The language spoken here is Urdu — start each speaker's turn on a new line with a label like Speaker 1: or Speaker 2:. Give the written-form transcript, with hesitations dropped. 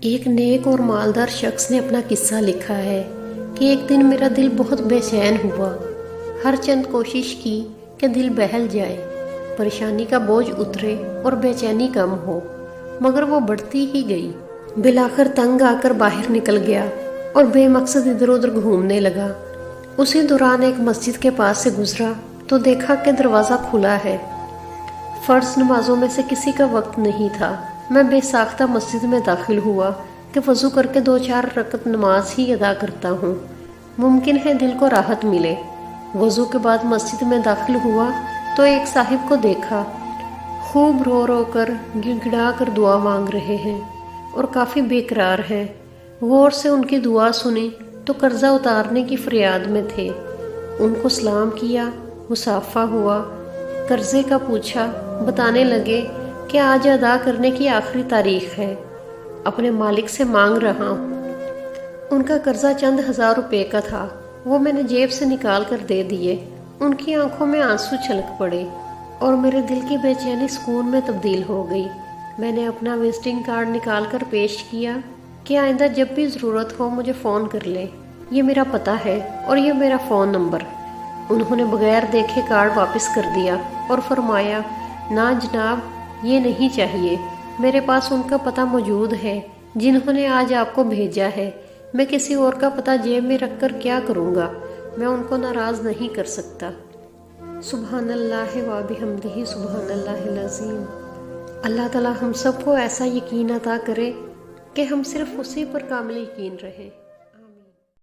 Speaker 1: ایک نیک اور مالدار شخص نے اپنا قصہ لکھا ہے کہ ایک دن میرا دل بہت بے چین ہوا۔ ہر چند کوشش کی کہ دل بہل جائے، پریشانی کا بوجھ اترے اور بے چینی کم ہو، مگر وہ بڑھتی ہی گئی۔ بالآخر تنگ آ کر باہر نکل گیا اور بے مقصد ادھر ادھر گھومنے لگا۔ اسی دوران ایک مسجد کے پاس سے گزرا تو دیکھا کہ دروازہ کھلا ہے۔ فرض نمازوں میں سے کسی کا وقت نہیں تھا۔ میں بے ساختہ مسجد میں داخل ہوا کہ وضو کر کے 2-4 رکعت نماز ہی ادا کرتا ہوں، ممکن ہے دل کو راحت ملے۔ وضو کے بعد مسجد میں داخل ہوا تو ایک صاحب کو دیکھا، خوب رو رو کر گڑ گڑا کر دعا مانگ رہے ہیں اور کافی بے قرار ہیں۔ غور سے ان کی دعا سنی تو قرضہ اتارنے کی فریاد میں تھے۔ ان کو سلام کیا، مصافحہ ہوا، قرضے کا پوچھا، بتانے لگے کہ آج ادا کرنے کی آخری تاریخ ہے، اپنے مالک سے مانگ رہا ہوں۔ ان کا قرضہ چند ہزار روپے کا تھا، وہ میں نے جیب سے نکال کر دے دیے۔ ان کی آنکھوں میں آنسو چھلک پڑے اور میرے دل کی بے چینی سکون میں تبدیل ہو گئی۔ میں نے اپنا وزٹنگ کارڈ نکال کر پیش کیا کہ آئندہ جب بھی ضرورت ہو مجھے فون کر لیں، یہ میرا پتہ ہے اور یہ میرا فون نمبر۔ انہوں نے بغیر دیکھے کارڈ واپس کر دیا اور فرمایا، نہ جناب، یہ نہیں چاہیے، میرے پاس ان کا پتہ موجود ہے جنہوں نے آج آپ کو بھیجا ہے۔ میں کسی اور کا پتہ جیب میں رکھ کر کیا کروں گا؟ میں ان کو ناراض نہیں کر سکتا۔ سبحان اللہ و بحمدہ، سبحان اللہ العظیم۔ اللہ تعالی ہم سب کو ایسا یقین عطا کرے کہ ہم صرف اسی پر کامل یقین رہیں۔